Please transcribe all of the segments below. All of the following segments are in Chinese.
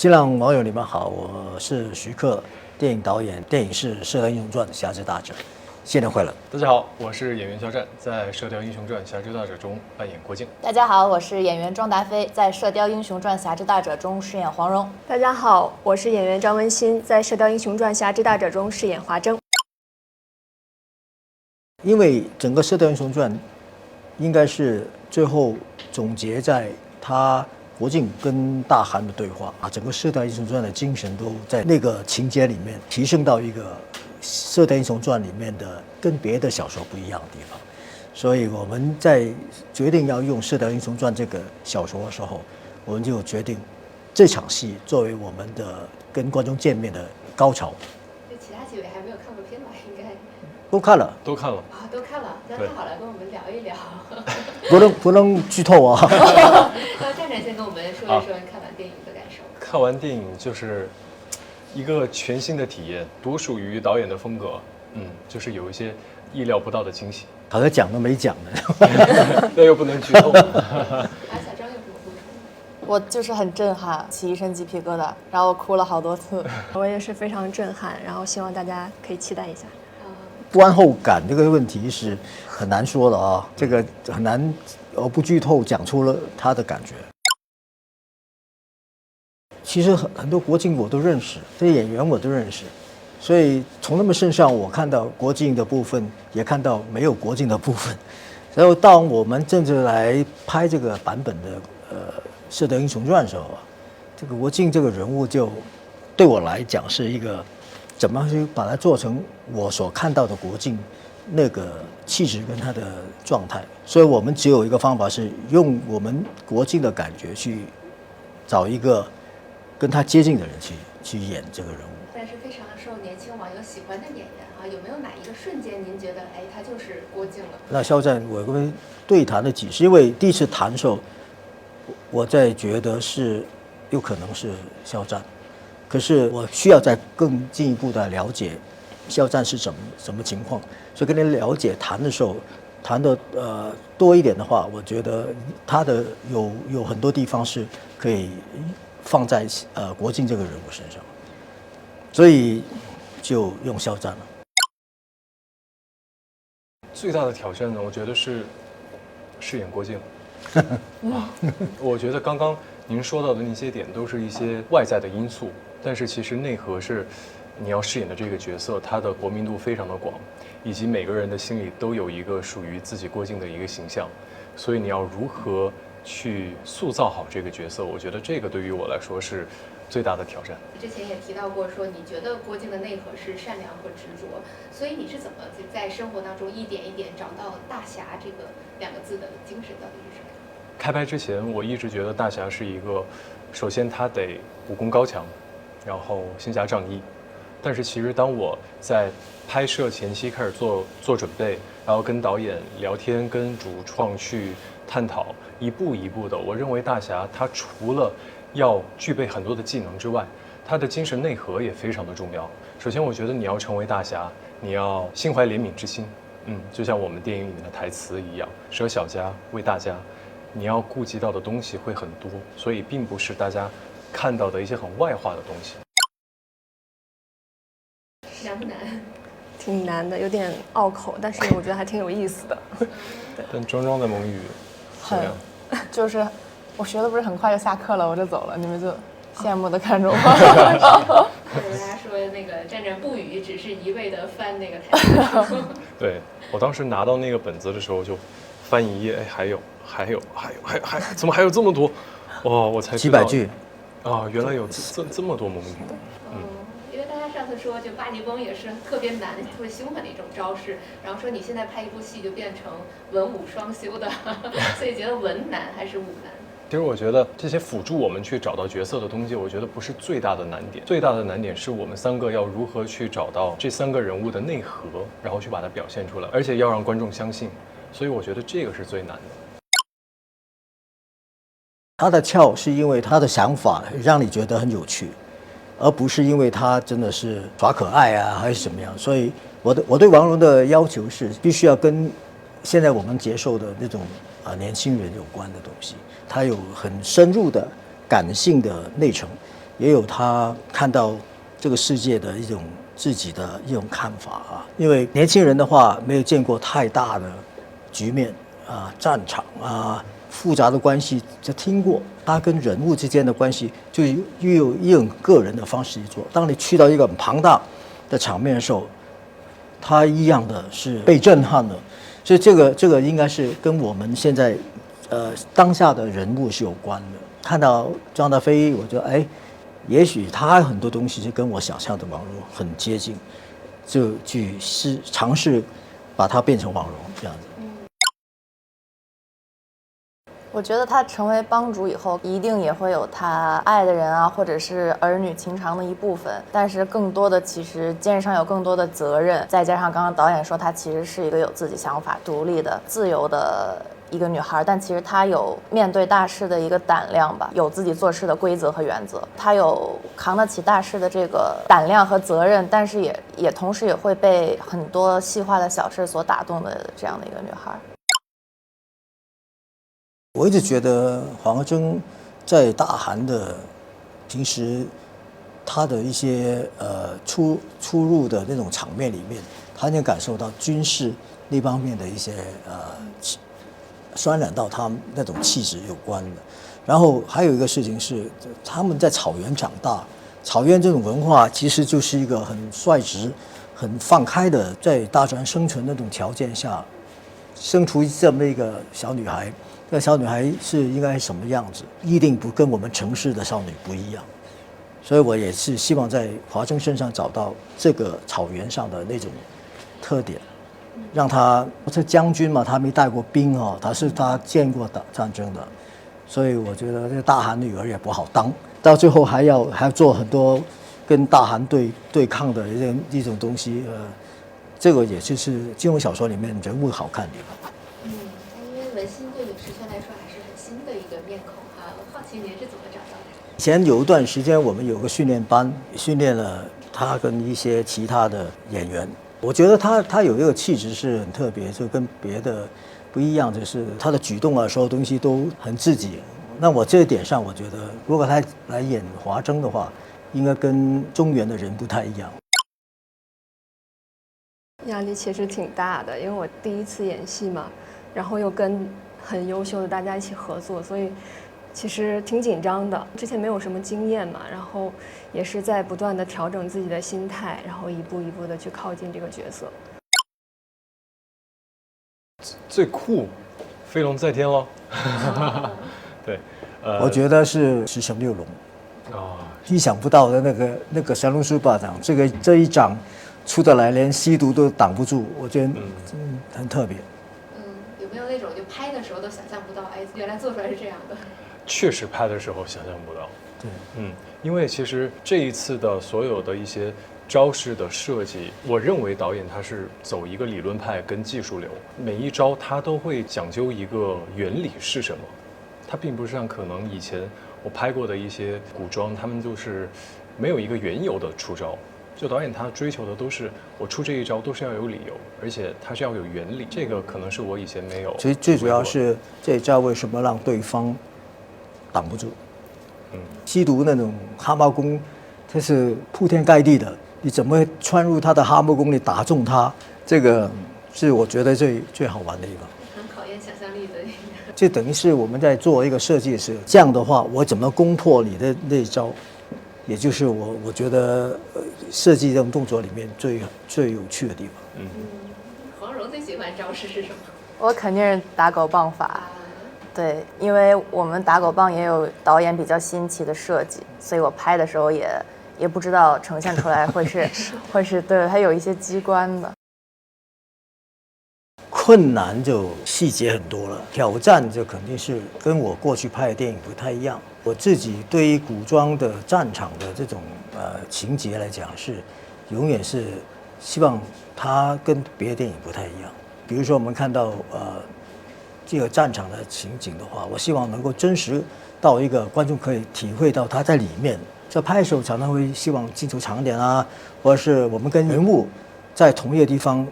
新浪网友你们好，我是徐克，电影导演，电影是《射雕英雄传》侠之大者，新年快乐！大家好，我是演员肖战，在《射雕英雄传侠之大者》中扮演郭靖。大家好，我是演员庄达菲，在《射雕英雄传侠之大者》中饰演黄蓉。大家好，我是演员张文欣，在《射雕英雄传侠之大者》中饰演华筝。因为整个《射雕英雄传》应该是最后总结在他郭靖跟大韩的对话啊，整个《射雕英雄传》的精神都在那个情节里面提升到一个《射雕英雄传》里面的跟别的小说不一样的地方，所以我们在决定要用《射雕英雄传》这个小说的时候，我们就决定这场戏作为我们的跟观众见面的高潮。对，其他几位还没有看过片吧？应该都看了，都看了啊，都看了。那太好了，跟我们聊一聊。不能剧透啊。那战战先跟我们说一说你看完电影的感受。看完电影就是一个全新的体验，独属于导演的风格。就是有一些意料不到的惊喜。好像讲都没讲呢。那又不能剧透。小张有什么补充？我就是很震撼，起一身鸡皮疙瘩，然后我哭了好多次。我也是非常震撼，然后希望大家可以期待一下。观后感这个问题是很难说的啊，这个很难不剧透讲出了他的感觉。其实很多郭靖我都认识，这些演员我都认识，所以从他们身上我看到郭靖的部分，也看到没有郭靖的部分。然后当我们真正来拍这个版本的《射雕英雄传》的时候啊，这个郭靖这个人物就对我来讲是一个怎么去把它做成我所看到的郭靖那个气质跟他的状态。所以我们只有一个方法是用我们郭靖的感觉去找一个跟他接近的人去演这个人物。但是非常受年轻网友喜欢的演员啊，有没有哪一个瞬间您觉得，哎，他就是郭靖了？那肖战，我跟对谈了几次，因为第一次谈的时候，我在觉得是有可能是肖战，可是我需要再更进一步的了解肖战是什么情况，所以跟你了解谈的时候，谈的多一点的话，我觉得他的有很多地方是可以放在郭靖这个人物身上，所以就用肖战了。最大的挑战呢，我觉得是饰演郭靖。我觉得刚刚您说到的那些点都是一些外在的因素，但是其实内核是你要饰演的这个角色，他的国民度非常的广，以及每个人的心里都有一个属于自己郭靖的一个形象，所以你要如何去塑造好这个角色，我觉得这个对于我来说是最大的挑战。之前也提到过说，你觉得郭靖的内核是善良和执着，所以你是怎么在生活当中一点一点找到大侠这个两个字的精神到底是什么？开拍之前，我一直觉得大侠是一个，首先他得武功高强，然后行侠仗义。但是其实当我在拍摄前期开始做准备，然后跟导演聊天，跟主创去探讨，一步一步的，我认为大侠他除了要具备很多的技能之外，他的精神内核也非常的重要。首先，我觉得你要成为大侠，你要心怀怜悯之心，就像我们电影里面的台词一样，舍小家为大家。你要顾及到的东西会很多，所以并不是大家看到的一些很外化的东西。难不难？挺难的，有点拗口，但是我觉得还挺有意思的。但庄庄的蒙语怎么样？就是我学的不是很快就下课了，我就走了，你们就羡慕的看着我。对，大家说那个战战不语，只是一味的翻那个台词。对，我当时拿到那个本子的时候就翻一页，还有，怎么还有这么多？哇，我才知道几百句啊，原来有这么多蒙语。因为大家上次说，就巴黎崩也是特别难、特别凶狠的一种招式，然后说你现在拍一部戏就变成文武双修的，所以觉得文难还是武难？其实我觉得这些辅助我们去找到角色的东西，我觉得不是最大的难点，最大的难点是我们三个要如何去找到这三个人物的内核，然后去把它表现出来，而且要让观众相信。所以我觉得这个是最难的。他的俏是因为他的想法让你觉得很有趣，而不是因为他真的是耍可爱啊还是怎么样。所以我对王蓉的要求是必须要跟现在我们接受的那种年轻人有关的东西，它有很深入的感性的内层，也有他看到这个世界的一种自己的一种看法啊。因为年轻人的话没有见过太大的局面啊、战场啊、复杂的关系，就听过。他跟人物之间的关系，就又用个人的方式去做。当你去到一个很庞大的场面的时候，他一样的是被震撼的。所以这个应该是跟我们现在当下的人物是有关的。看到张大飞，我觉得哎，也许他很多东西是跟我想象的网络很接近，就去尝试把它变成网络这样子。我觉得他成为帮主以后，一定也会有他爱的人啊，或者是儿女情长的一部分。但是更多的，其实肩上有更多的责任，再加上刚刚导演说，她其实是一个有自己想法、独立的、自由的一个女孩。但其实她有面对大事的一个胆量吧，有自己做事的规则和原则。她有扛得起大事的这个胆量和责任，但是也同时也会被很多细化的小事所打动的这样的一个女孩。我一直觉得黄和珍在大韩的平时他的一些出入的那种场面里面，他能感受到军事那方面的一些渲染到他那种气质有关的。然后还有一个事情是，他们在草原长大，草原这种文化其实就是一个很率直、很放开的，在大自然生存那种条件下，生出这么一个小女孩。那小女孩是应该什么样子，一定不跟我们城市的少女不一样。所以我也是希望在华珍身上找到这个草原上的那种特点，让她是将军嘛，她没带过兵哦，她见过战争的，所以我觉得这个大韩女儿也不好当，到最后还要做很多跟大韩对抗的一种东西，这个也就是金庸小说里面人物好看的地方。文心对影视圈来说还是很新的一个面孔哈，我好奇您是怎么找到的？以前有一段时间我们有个训练班，训练了他跟一些其他的演员。我觉得他有一个气质是很特别，就跟别的不一样，就是他的举动啊，所有东西都很自己。那我这一点上，我觉得如果他来演华筝的话，应该跟中原的人不太一样。压力其实挺大的，因为我第一次演戏嘛。然后又跟很优秀的大家一起合作，所以其实挺紧张的。之前没有什么经验嘛，然后也是在不断的调整自己的心态，然后一步一步的去靠近这个角色。最酷，飞龙在天喽！对，我觉得是十神六龙啊，意想不到的那个降龙十八掌，这一掌出得来，连吸毒都挡不住，我觉得很特别。有没有那种就拍的时候都想象不到，哎，原来做出来是这样的？确实拍的时候想象不到。对，因为其实这一次的所有的一些招式的设计，我认为导演他是走一个理论派跟技术流，每一招他都会讲究一个原理是什么，他并不是像可能以前我拍过的一些古装，他们就是没有一个原有的出招。就导演他追求的都是我出这一招都是要有理由，而且他是要有原理，这个可能是我以前没有。其实最主要是这一招为什么让对方挡不住？吸毒那种蛤蟆功，它是铺天盖地的，你怎么会穿入他的蛤蟆功里打中他？这个是我觉得最好玩的一个。很考验想象力的一个。就等于是我们在做一个设计时，这样的话，我怎么攻破你的那一招？也就是我觉得设计这种动作里面最有趣的地方。黄蓉最喜欢招式是什么？我肯定是打狗棒法。对，因为我们打狗棒也有导演比较新奇的设计，所以我拍的时候也不知道呈现出来会是对，它有一些机关的。困难就细节很多了，挑战就肯定是跟我过去拍的电影不太一样。我自己对于古装的战场的这种情节来讲，是永远是希望它跟别的电影不太一样。比如说我们看到这个战场的情景的话，我希望能够真实到一个观众可以体会到他在里面。在拍的时候常常会希望镜头长一点啊，或者是我们跟人物在同一个地方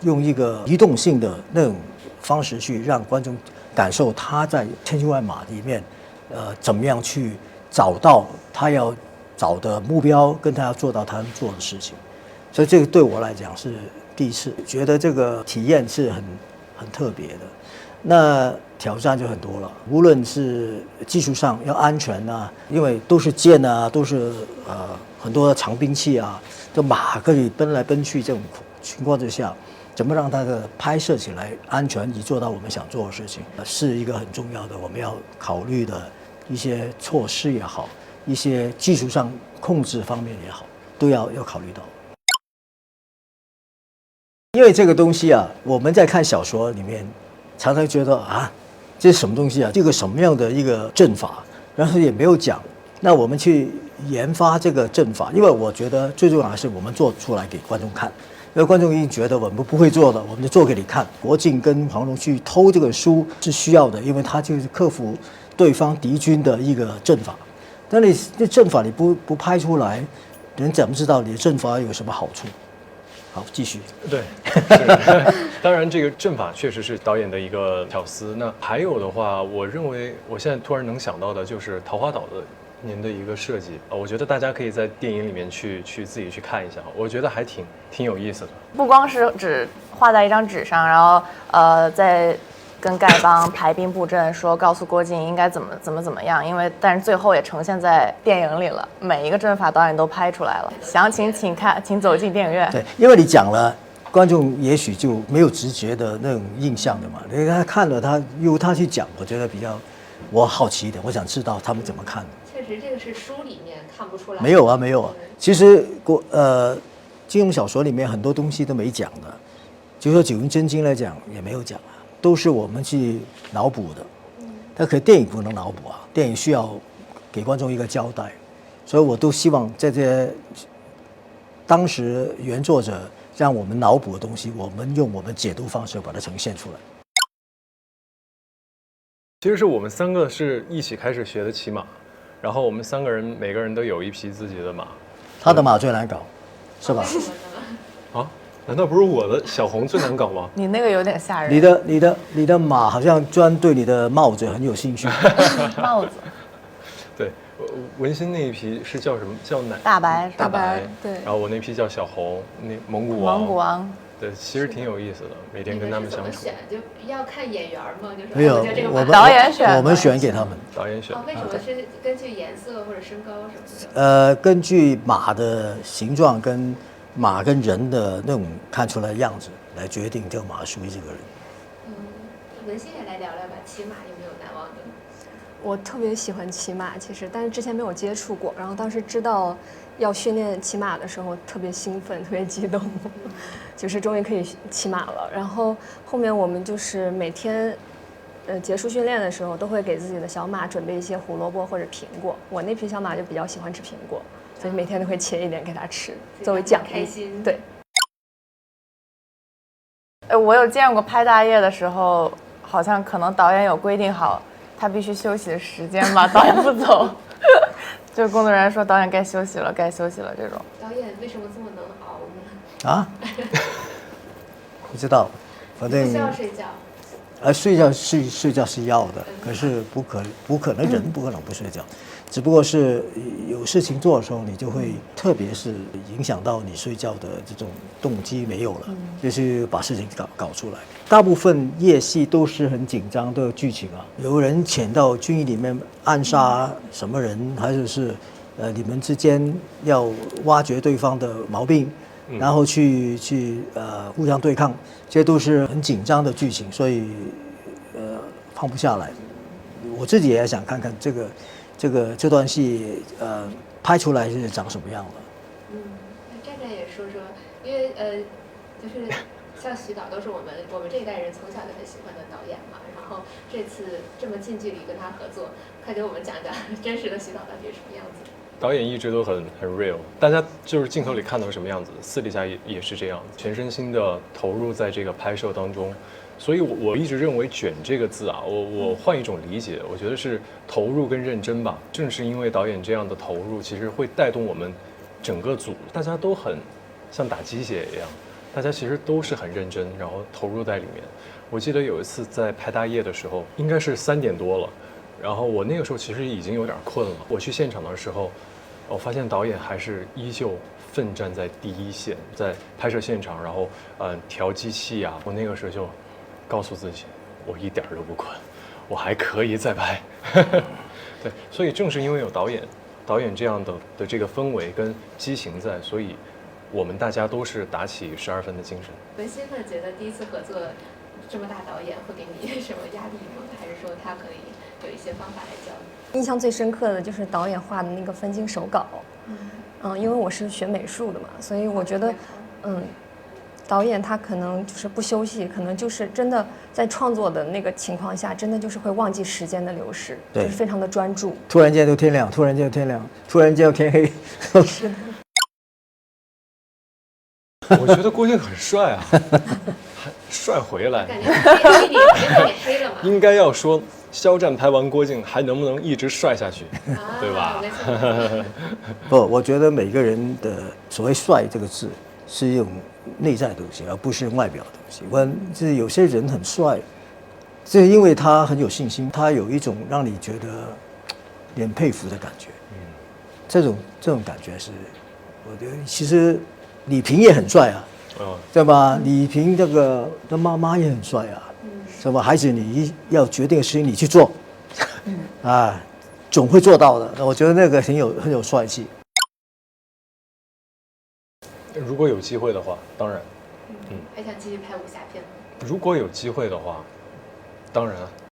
用一个移动性的那种方式去让观众感受他在千军万马里面怎么样去找到他要找的目标，跟他要做到他能做的事情。所以这个对我来讲是第一次，觉得这个体验是很特别的。那挑战就很多了，无论是技术上要安全啊，因为都是剑啊，都是很多长兵器啊，这马可以奔来奔去这种情况之下，怎么让它的拍摄起来安全，以做到我们想做的事情，是一个很重要的我们要考虑的一些措施也好，一些技术上控制方面也好，都要考虑到。因为这个东西啊，我们在看小说里面，常常觉得啊，这是什么东西啊？这个什么样的一个阵法？然后也没有讲。那我们去研发这个阵法，因为我觉得最重要的是我们做出来给观众看，因为观众一定觉得我们不会做的，我们就做给你看。国靖跟黄蓉去偷这个书是需要的，因为他就是克服对方敌军的一个阵法。但你这阵法你不拍出来，人怎么知道你的阵法有什么好处？好，继续。对，是当然这个阵法确实是导演的一个巧思。那还有的话，我认为我现在突然能想到的就是桃花岛的您的一个设计，我觉得大家可以在电影里面去自己去看一下，我觉得还挺有意思的。不光是只画在一张纸上，然后再跟丐帮排兵布阵，说告诉郭靖应该怎么样，但是最后也呈现在电影里了，每一个阵法导演都拍出来了。详情请走进电影院。对，因为你讲了，观众也许就没有直觉的那种印象的嘛。他看了由他去讲，我觉得比较我好奇一点，我想知道他们怎么看的。确实，这个是书里面看不出来。没有啊，没有啊。其实金庸小说里面很多东西都没讲的，就说《九阴真经》来讲也没有讲啊，都是我们去脑补的。但可电影不能脑补啊，电影需要给观众一个交代，所以我都希望在这些当时原作者让我们脑补的东西，我们用我们解读方式把它呈现出来。其实是我们3个是一起开始学的骑马，然后我们3个人每个人都有一匹自己的马。他的马最难搞，是吧？啊？难道不是我的小红最难搞吗？你那个有点吓人。你的马好像专对你的帽子很有兴趣。帽子。对，文心那一匹是叫什么？叫大白。大白。对。然后我那匹叫小红，那蒙古王。对，其实挺有意思的，每天跟他们相处。选就要看演员嘛，就是没有，我导演选，我们选给他们。导演选。为什么是根据颜色或者身高什么的？根据马的形状跟马跟人的那种看出来的样子来决定这个马属于这个人。文心也来聊聊吧，骑马有没有难忘的？我特别喜欢骑马，其实，但是之前没有接触过，然后当时知道要训练骑马的时候，特别兴奋，特别激动，就是终于可以骑马了。然后后面我们就是每天，结束训练的时候，都会给自己的小马准备一些胡萝卜或者苹果。我那匹小马就比较喜欢吃苹果，所以每天都会切一点给它吃，作为奖励。开心。对。我有见过拍大夜的时候，好像可能导演有规定好他必须休息的时间吧，导演不走。就是工作人员说导演该休息了，该休息了这种。导演为什么这么能熬呢？啊？不知道，反正不需要睡觉。睡觉是要的，可是不可能人不可能不睡觉，只不过是有事情做的时候，你就会特别是影响到你睡觉的这种动机没有了，就是把事情搞出来。大部分夜戏都是很紧张的剧情啊，有人潜到军营里面暗杀什么人，还是你们之间要挖掘对方的毛病。然后去互相对抗，这些都是很紧张的剧情，所以放不下来。我自己也想看看这段戏拍出来是长什么样的。那站站也说说，因为就是像徐导都是我们这一代人从小就很喜欢的导演嘛，然后这次这么近距离跟他合作，快给我们讲讲真实的徐导到底是什么样子。导演一直都很 real， 大家就是镜头里看到什么样子，私底下也是这样，全身心的投入在这个拍摄当中。所以我一直认为卷这个字啊，我换一种理解，我觉得是投入跟认真吧。正是因为导演这样的投入，其实会带动我们整个组，大家都很像打鸡血一样，大家其实都是很认真，然后投入在里面。我记得有一次在拍大夜的时候，应该是3点多了，然后我那个时候其实已经有点困了。我去现场的时候，我发现导演还是依旧奋战在第一线，在拍摄现场，然后调机器啊。我那个时候就告诉自己，我一点儿都不困，我还可以再拍。对，所以正是因为有导演这样的这个氛围跟激情在，所以我们大家都是打起12分的精神。文心呢，觉得第一次合作这么大导演会给你什么压力吗？还是说他可以有一些方法来教你？印象最深刻的就是导演画的那个分镜手稿。因为我是学美术的嘛，所以我觉得，导演他可能就是不休息，可能就是真的在创作的那个情况下，真的就是会忘记时间的流逝，对，就是非常的专注。突然间就天亮，突然间就天亮，突然间就天黑。是的。我觉得郭靖很帅啊，还帅回来。感觉你黑了嘛？应该要说，肖战拍完郭靖还能不能一直帅下去，对吧？不，我觉得每个人的所谓“帅”这个字是一种内在的东西，而不是外表的东西。就是有些人很帅，是因为他很有信心，他有一种让你觉得有点佩服的感觉。这种感觉是，我觉得其实李平也很帅啊，对吧？李平这个他妈妈也很帅啊，是吧？孩子，你要决定的事情你去做，啊，总会做到的。我觉得那个很有帅气。如果有机会的话，当然，还想继续拍武侠片吗？如果有机会的话，当然啊。